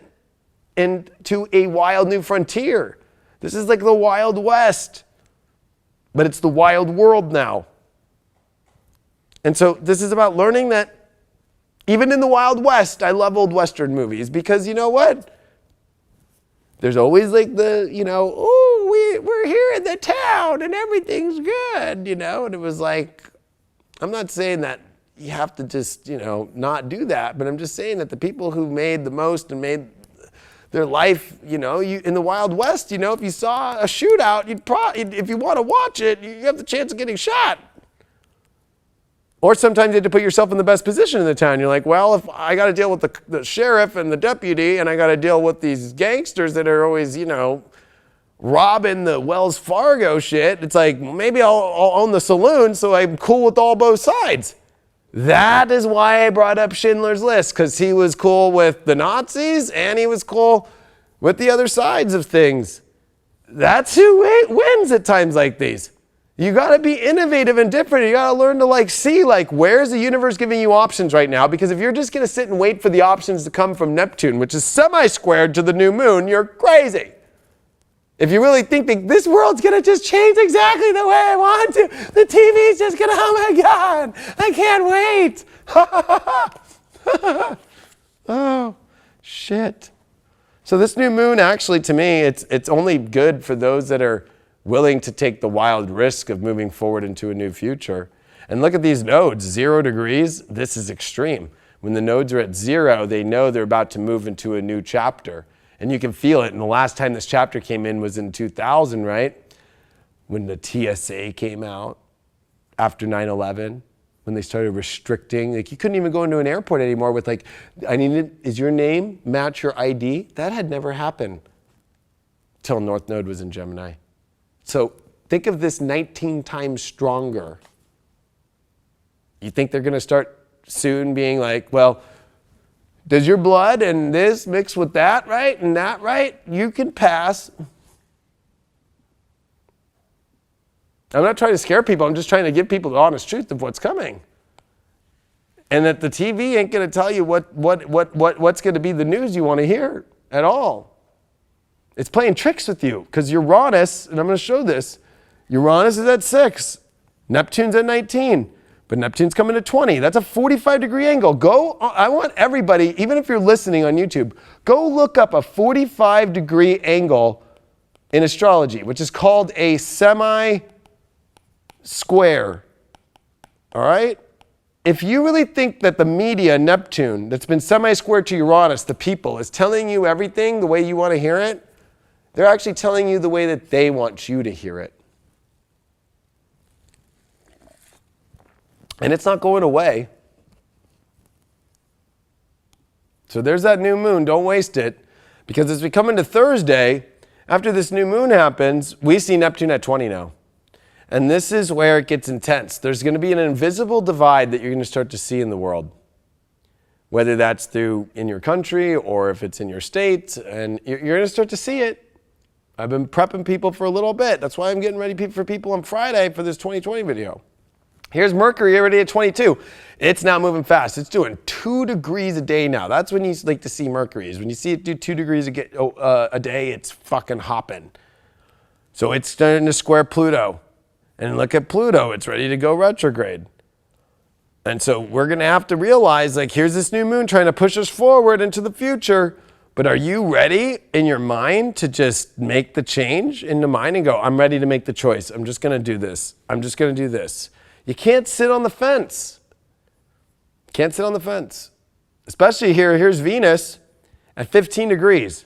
and to a wild new frontier. This is like the Wild West, but it's the wild world now. And so this is about learning that even in the Wild West, I love old Western movies because you know what? There's always like the, you know, oh, we're here in the town and everything's good, you know? And it was like, I'm not saying that you have to just, not do that. But I'm just saying that the people who made the most and made their life, in the Wild West, if you saw a shootout, if you want to watch it, you have the chance of getting shot. Or sometimes you have to put yourself in the best position in the town. You're like, well, if I got to deal with the sheriff and the deputy, and I got to deal with these gangsters that are always, robbing the Wells Fargo shit, it's like, maybe I'll own the saloon so I'm cool with both sides. That is why I brought up Schindler's List, because he was cool with the Nazis and he was cool with the other sides of things. That's who wins at times like these. You got to be innovative and different. You got to learn to see where's the universe giving you options right now, because if you're just going to sit and wait for the options to come from Neptune, which is semi-squared to the new moon, you're crazy. If you really think that this world's going to just change exactly the way I want to, the TV's just going to, oh my God, I can't wait. Oh, shit. So this new moon, actually, to me, it's only good for those that are willing to take the wild risk of moving forward into a new future. And look at these nodes, 0 degrees. This is extreme. When the nodes are at 0, they know they're about to move into a new chapter. And you can feel it. And the last time this chapter came in was in 2000, right? When the TSA came out after 9/11, when they started restricting, you couldn't even go into an airport anymore with is your name match your ID? That had never happened till North Node was in Gemini. So think of this 19 times stronger. You think they're going to start soon being like, well, does your blood and this mix with that right and that right? You can pass. I'm not trying to scare people. I'm just trying to give people the honest truth of what's coming. And that the TV ain't going to tell you what's going to be the news you want to hear at all. It's playing tricks with you because Uranus, and I'm going to show this, Uranus is at 6, Neptune's at 19. But Neptune's coming to 20. That's a 45-degree angle. I want everybody, even if you're listening on YouTube, go look up a 45-degree angle in astrology, which is called a semi-square. All right? If you really think that the media, Neptune, that's been semi-square to Uranus, the people, is telling you everything the way you want to hear it, they're actually telling you the way that they want you to hear it. And it's not going away. So there's that new moon. Don't waste it. Because as we come into Thursday, after this new moon happens, we see Neptune at 20 now. And this is where it gets intense. There's going to be an invisible divide that you're going to start to see in the world. Whether that's through in your country or if it's in your state. And you're going to start to see it. I've been prepping people for a little bit. That's why I'm getting ready for people on Friday for this 2020 video. Here's Mercury already at 22. It's now moving fast. It's doing 2 degrees a day now. That's when you like to see Mercury. Is when you see it do 2 degrees a day, it's fucking hopping. So it's starting to square Pluto. And look at Pluto. It's ready to go retrograde. And so we're going to have to realize, here's this new moon trying to push us forward into the future. But are you ready in your mind to just make the change in the mind and go, I'm ready to make the choice. I'm just going to do this. I'm just going to do this. You can't sit on the fence. Can't sit on the fence. Especially here's Venus at 15 degrees.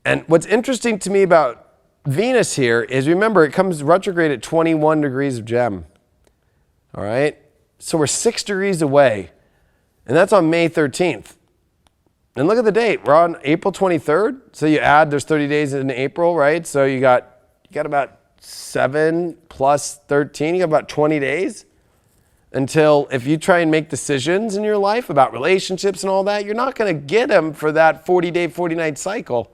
And what's interesting to me about Venus here is, remember, it comes retrograde at 21 degrees of Gem. All right? So we're 6 degrees away. And that's on May 13th. And look at the date. We're on April 23rd. So you add, there's 30 days in April, right? So you got about 7 plus 13, you got about 20 days until, if you try and make decisions in your life about relationships and all that, you're not going to get them for that 40-day, 40-night cycle.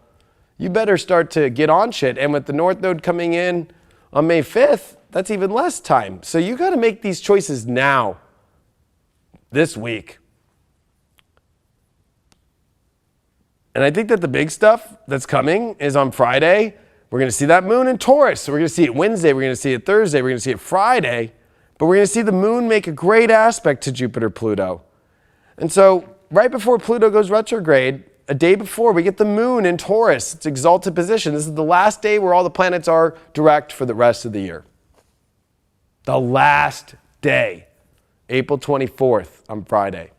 You better start to get on shit. And with the North Node coming in on May 5th, that's even less time. So you got to make these choices now, this week. And I think that the big stuff that's coming is on Friday. We're going to see that moon in Taurus. So we're going to see it Wednesday. We're going to see it Thursday. We're going to see it Friday. But we're going to see the moon make a great aspect to Jupiter, Pluto. And so right before Pluto goes retrograde, a day before, we get the moon in Taurus. It's exalted position. This is the last day where all the planets are direct for the rest of the year. The last day April 24th on Friday.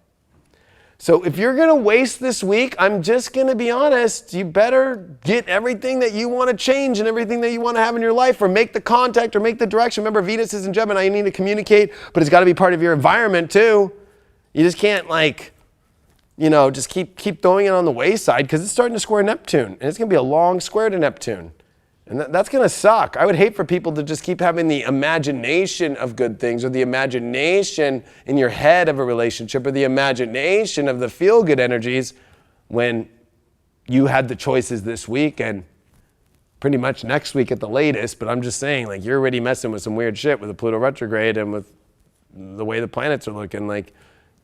So if you're going to waste this week, I'm just going to be honest, you better get everything that you want to change and everything that you want to have in your life, or make the contact or make the direction. Remember, Venus is in Gemini. You need to communicate, but it's got to be part of your environment too. You just can't just keep throwing it on the wayside, because it's starting to square Neptune, and it's going to be a long square to Neptune. And that's going to suck. I would hate for people to just keep having the imagination of good things, or the imagination in your head of a relationship, or the imagination of the feel-good energies, when you had the choices this week and pretty much next week at the latest. But I'm just saying, you're already messing with some weird shit with the Pluto retrograde and with the way the planets are looking.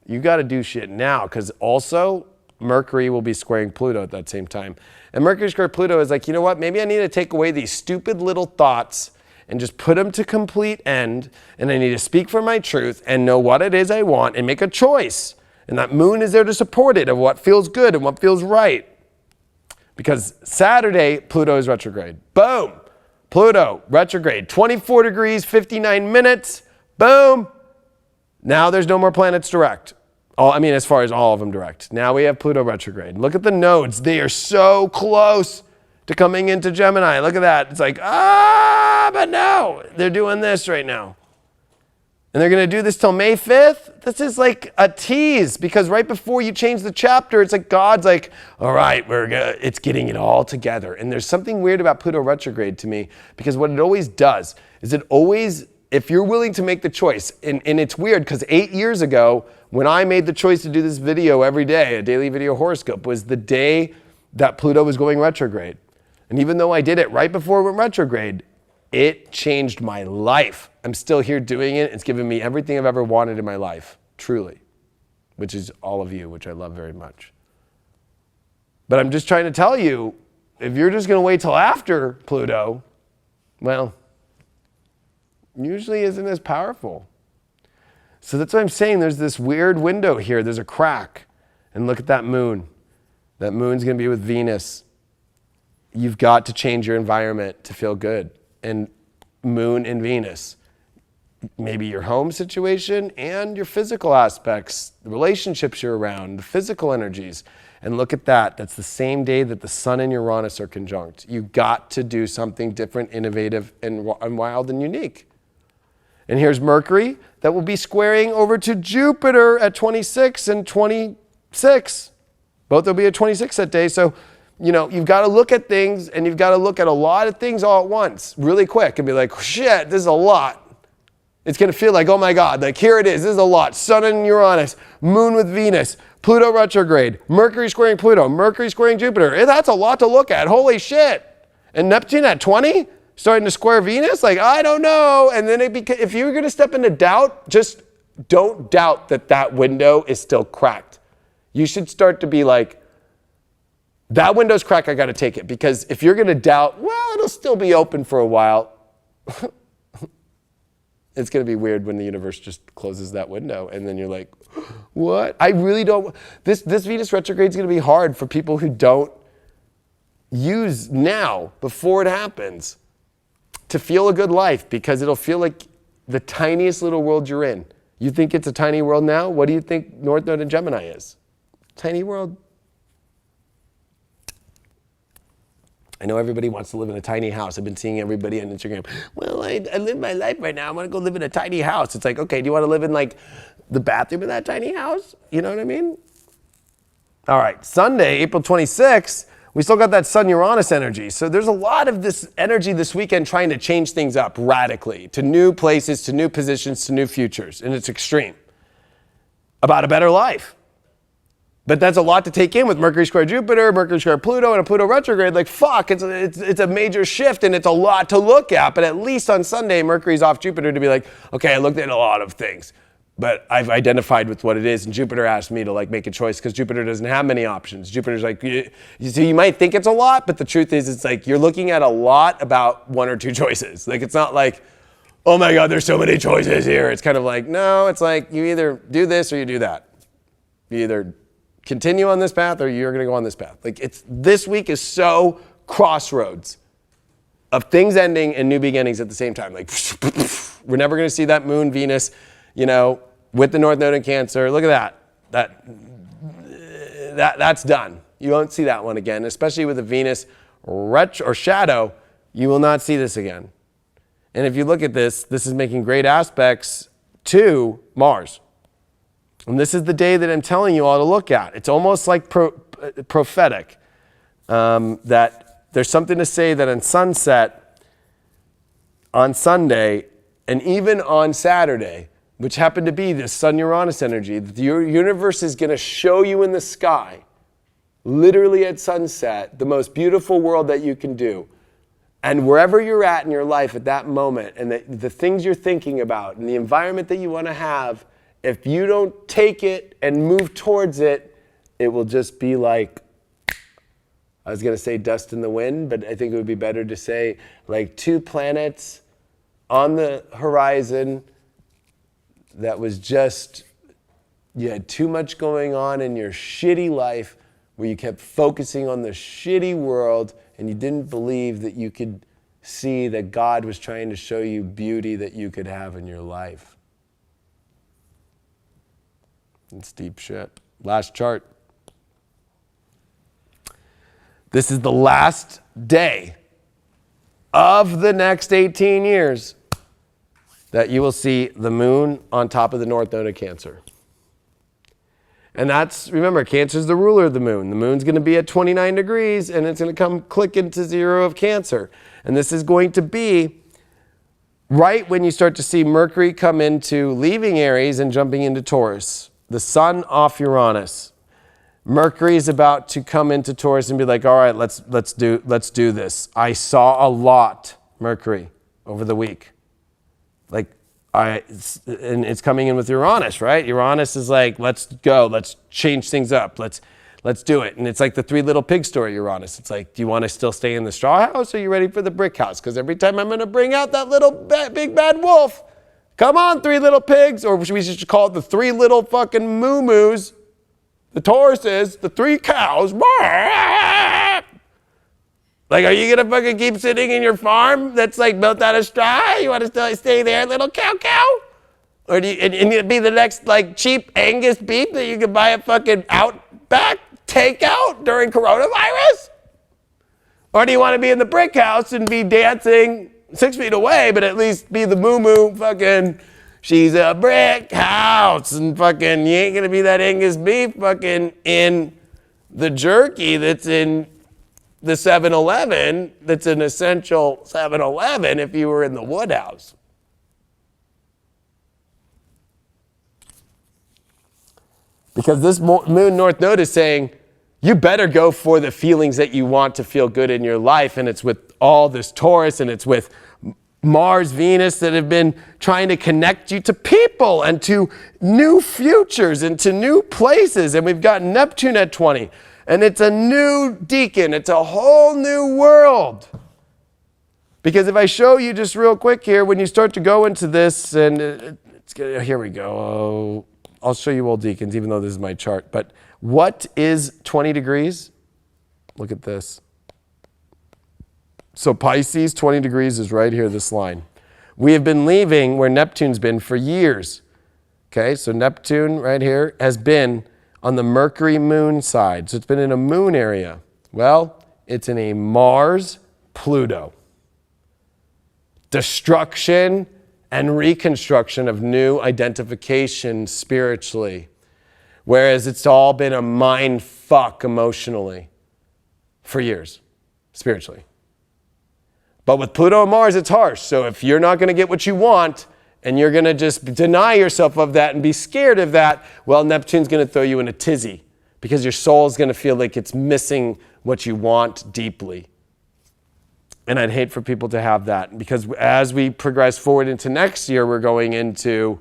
You got to do shit now, because also Mercury will be squaring Pluto at that same time. And Mercury square Pluto is you know what? Maybe I need to take away these stupid little thoughts and just put them to complete end. And I need to speak for my truth and know what it is I want and make a choice. And that moon is there to support it, of what feels good and what feels right. Because Saturday, Pluto is retrograde. Boom! Pluto retrograde. 24 degrees, 59 minutes. Boom! Now there's no more planets direct. As far as all of them direct. Now we have Pluto retrograde. Look at the nodes. They are so close to coming into Gemini. Look at that. It's but no. They're doing this right now. And they're going to do this till May 5th. This is a tease, because right before you change the chapter, it's God's all right, it's getting it all together. And there's something weird about Pluto retrograde to me, because what it always does is if you're willing to make the choice, and it's weird, because 8 years ago, when I made the choice to do this video every day, a daily video horoscope, was the day that Pluto was going retrograde. And even though I did it right before it went retrograde, it changed my life. I'm still here doing it. It's given me everything I've ever wanted in my life, truly, which is all of you, which I love very much. But I'm just trying to tell you, if you're just going to wait till after Pluto, well, usually isn't as powerful. So that's why I'm saying there's this weird window here. There's a crack. And look at that moon. That moon's going to be with Venus. You've got to change your environment to feel good. And moon and Venus. Maybe your home situation and your physical aspects, the relationships you're around, the physical energies. And look at that. That's the same day that the Sun and Uranus are conjunct. You've got to do something different, innovative, and wild and unique. And here's Mercury that will be squaring over to Jupiter at 26 and 26. Both will be at 26 that day. So, you've got to look at things, and you've got to look at a lot of things all at once, really quick, and be shit, this is a lot. It's going to feel oh my God, here it is. This is a lot. Sun and Uranus, moon with Venus, Pluto retrograde, Mercury squaring Pluto, Mercury squaring Jupiter. That's a lot to look at. Holy shit. And Neptune at 20? Starting to square Venus? I don't know. And then if you're going to step into doubt, just don't doubt that window is still cracked. You should start to be that window's cracked, I got to take it. Because if you're going to doubt, well, it'll still be open for a while. It's going to be weird when the universe just closes that window. And then you're what? I really don't. This Venus retrograde is going to be hard for people who don't use now, before it happens, to feel a good life, because it'll feel like the tiniest little world you're in. You think it's a tiny world now? What do you think North Node in Gemini is? Tiny world. I know everybody wants to live in a tiny house. I've been seeing everybody on Instagram. Well, I live my life right now. I want to go live in a tiny house. It's okay, do you want to live in the bathroom in that tiny house? You know what I mean? All right, Sunday, April 26th, we still got that Sun-Uranus energy. So there's a lot of this energy this weekend trying to change things up radically to new places, to new positions, to new futures. And it's extreme. About a better life. But that's a lot to take in with Mercury square Jupiter, Mercury square Pluto, and a Pluto retrograde. It's a major shift, and it's a lot to look at. But at least on Sunday, Mercury's off Jupiter to be okay, I looked at a lot of things. But I've identified with what it is, and Jupiter asked me to make a choice, because Jupiter doesn't have many options. Jupiter's so you might think it's a lot, but the truth is it's you're looking at a lot about one or two choices. It's not oh my God, there's so many choices here. It's kind of no, it's you either do this or you do that. You either continue on this path or you're going to go on this path. This week is so crossroads of things ending and new beginnings at the same time. We're never going to see that moon, Venus, with the North Node in Cancer. Look at that. That's done. You won't see that one again, especially with a Venus or shadow. You will not see this again. And if you look at this, this is making great aspects to Mars. And this is the day that I'm telling you all to look at. It's almost like prophetic. That there's something to say that on sunset, on Sunday, and even on Saturday, which happened to be this Sun-Uranus energy, the universe is going to show you in the sky, literally at sunset, the most beautiful world that you can do. And wherever you're at in your life at that moment, and the things you're thinking about, and the environment that you want to have, if you don't take it and move towards it, it will just be like, I was going to say dust in the wind, but I think it would be better to say like two planets on the horizon that was just, you had too much going on in your shitty life where you kept focusing on the shitty world and you didn't believe that you could see that God was trying to show you beauty that you could have in your life. It's deep shit. Last chart. This is the last day of the next 18 years that you will see the moon on top of the North Node of Cancer. And that's, remember, Cancer is the ruler of the moon. The moon's going to be at 29 degrees and it's going to come click into 0 of Cancer. And this is going to be right when you start to see Mercury come into leaving Aries and jumping into Taurus. The sun off Uranus. Mercury is about to come into Taurus and be like, all right, let's do this. I saw a lot, Mercury, over the week. Like, and it's coming in with Uranus, right? Uranus is like, let's go, let's change things up, let's do it. And it's like the Three Little Pigs story, Uranus. It's like, do you want to still stay in the straw house or are you ready for the brick house? Because every time I'm going to bring out that little big bad wolf, come on, Three Little Pigs, or we should call it the Three Little fucking moo-moos. The Tauruses, the three cows. Like, are you going to fucking keep sitting in your farm that's like built out of straw? You want to still stay there, little cow? Or do you, and you'd be the next like cheap Angus beef that you could buy at fucking Outback takeout during coronavirus? Or do you want to be in the brick house and be dancing 6 feet away, but at least be the moo-moo fucking, she's a brick house, and fucking you ain't gonna be that Angus beef fucking in the jerky that's in the 7-Eleven, that's an essential 7-Eleven if you were in the Woodhouse. Because this moon North Node is saying, you better go for the feelings that you want to feel good in your life, and it's with all this Taurus, and it's with Mars, Venus that have been trying to connect you to people and to new futures and to new places. And we've got Neptune at 20. And it's a new deacon. It's a whole new world. Because if I show you just real quick here, when you start to go into this, and here we go. I'll show you all deacons, even though this is my chart. But what is 20 degrees? Look at this. So Pisces, 20 degrees is right here, this line. We have been leaving where Neptune's been for years. Okay, so Neptune right here has been on the Mercury moon side. So it's been in a moon area. Well, it's in a Mars-Pluto. Destruction and reconstruction of new identification spiritually. Whereas it's all been a mind fuck emotionally for years, spiritually. But with Pluto and Mars, it's harsh. So if you're not going to get what you want, and you're going to just deny yourself of that and be scared of that, well, Neptune's going to throw you in a tizzy because your soul is going to feel like it's missing what you want deeply. And I'd hate for people to have that, because as we progress forward into next year, we're going into,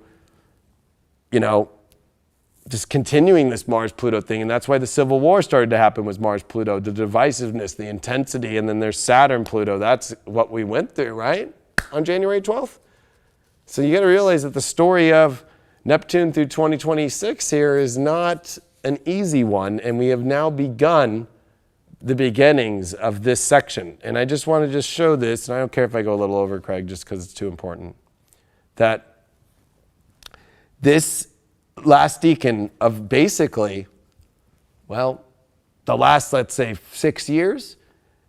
just continuing this Mars-Pluto thing. And that's why the Civil War started to happen, was Mars-Pluto, the divisiveness, the intensity, and then there's Saturn-Pluto. That's what we went through, right? On January 12th. So you got to realize that the story of Neptune through 2026 here is not an easy one, and we have now begun the beginnings of this section. And I just want to just show this, and I don't care if I go a little over, Craig, just because it's too important, that this last decan of basically, well, the last, let's say, 6 years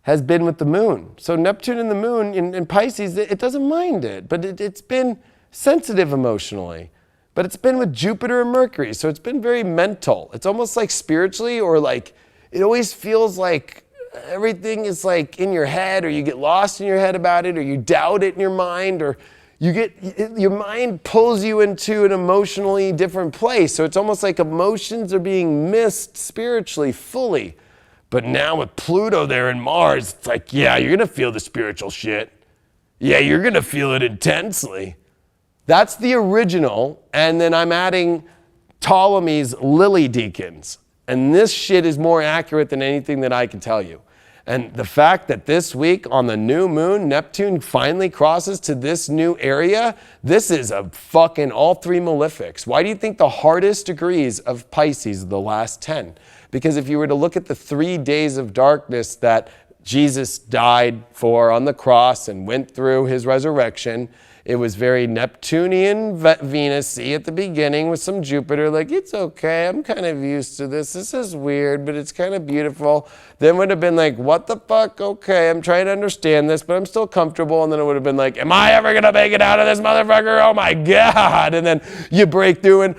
has been with the moon. So Neptune and the moon in Pisces, it doesn't mind it, but it's been sensitive emotionally. But it's been with Jupiter and Mercury, so it's been very mental. It's almost like spiritually, or like, it always feels like everything is like in your head, or you get lost in your head about it, or you doubt it in your mind, or your mind pulls you into an emotionally different place. So it's almost like emotions are being missed spiritually fully. But now with Pluto there and Mars, it's like, yeah, you're gonna feel the spiritual shit. Yeah, you're gonna feel it intensely. That's the original, and then I'm adding Ptolemy's Lily Decans. And this shit is more accurate than anything that I can tell you. And the fact that this week on the new moon, Neptune finally crosses to this new area, this is a fucking all three malefics. Why do you think the hardest degrees of Pisces are the last 10? Because if you were to look at the 3 days of darkness that Jesus died for on the cross and went through his resurrection, it was very Neptunian, Venus-y at the beginning with some Jupiter, like, it's okay, I'm kind of used to this. This is weird, but it's kind of beautiful. Then would have been like, what the fuck? Okay, I'm trying to understand this, but I'm still comfortable. And then it would have been like, am I ever going to make it out of this motherfucker? Oh my God. And then you break through and,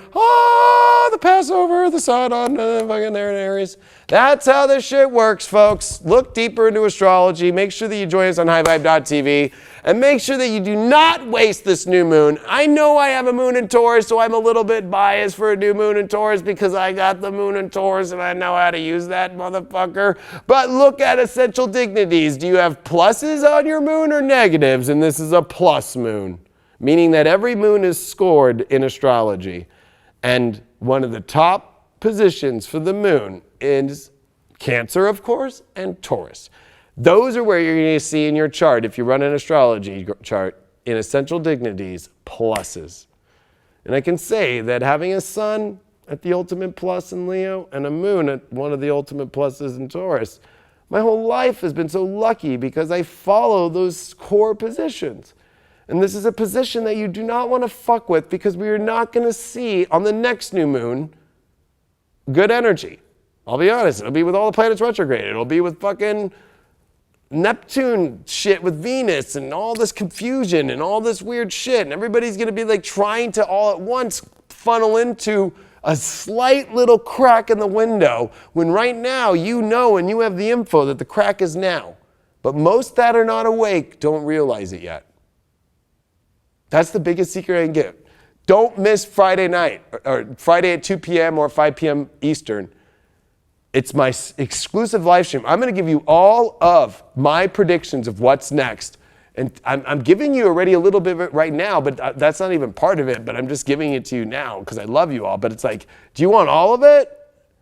the Passover, the Saturn, fucking there in Aries. That's how this shit works, folks. Look deeper into astrology. Make sure that you join us on highvibe.tv. And make sure that you do not waste this new moon. I know I have a moon in Taurus, so I'm a little bit biased for a new moon in Taurus because I got the moon in Taurus and I know how to use that motherfucker. But look at essential dignities. Do you have pluses on your moon or negatives? And this is a plus moon, meaning that every moon is scored in astrology. And one of the top positions for the moon is Cancer, of course, and Taurus. Those are where you're going to see in your chart, if you run an astrology chart, in essential dignities, pluses. And I can say that having a sun at the ultimate plus in Leo and a moon at one of the ultimate pluses in Taurus, my whole life has been so lucky because I follow those core positions. And this is a position that you do not want to fuck with because we are not going to see on the next new moon good energy. I'll be honest, it'll be with all the planets retrograde. It'll be with fucking Neptune shit with Venus and all this confusion and all this weird shit. And everybody's going to be like trying to all at once funnel into a slight little crack in the window when right now you know and you have the info that the crack is now. But most that are not awake don't realize it yet. That's the biggest secret I can give. Don't miss Friday night or Friday at 2 p.m. or 5 p.m. Eastern. It's my exclusive live stream. I'm going to give you all of my predictions of what's next. And I'm giving you already a little bit of it right now, but that's not even part of it. But I'm just giving it to you now because I love you all. But it's like, do you want all of it?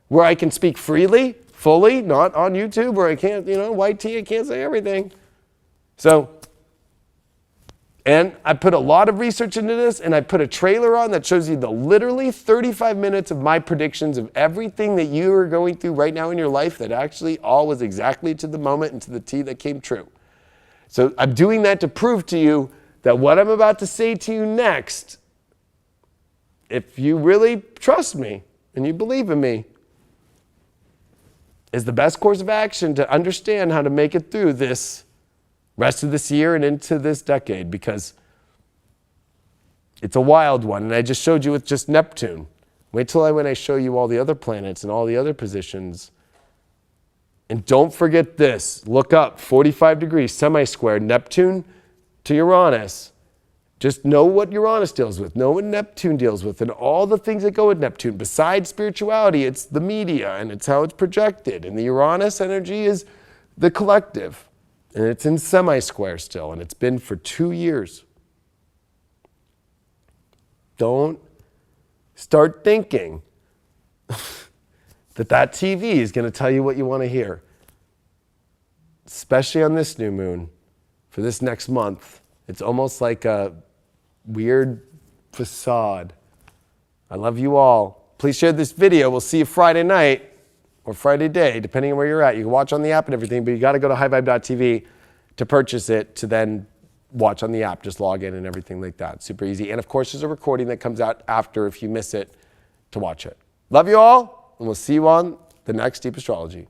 Where I can speak freely, fully, not on YouTube, where I can't, white tea, I can't say everything. So, and I put a lot of research into this, and I put a trailer on that shows you the literally 35 minutes of my predictions of everything that you are going through right now in your life that actually all was exactly to the moment and to the T that came true. So I'm doing that to prove to you that what I'm about to say to you next, if you really trust me and you believe in me, is the best course of action to understand how to make it through this rest of this year and into this decade, because it's a wild one. And I just showed you with just Neptune. Wait till when I show you all the other planets and all the other positions. And don't forget this. Look up 45 degrees semi-square Neptune to Uranus. Just know what Uranus deals with. Know what Neptune deals with and all the things that go with Neptune. Besides spirituality, it's the media and it's how it's projected. And the Uranus energy is the collective. And it's in semi-square still, and it's been for 2 years. Don't start thinking that TV is going to tell you what you want to hear. Especially on this new moon, for this next month. It's almost like a weird facade. I love you all. Please share this video. We'll see you Friday night. Or Friday day, depending on where you're at. You can watch on the app and everything, but you got to go to highvibe.tv to purchase it, to then watch on the app. Just log in and everything like that. Super easy. And of course, there's a recording that comes out after if you miss it to watch it. Love you all, and we'll see you on the next Deep Astrology.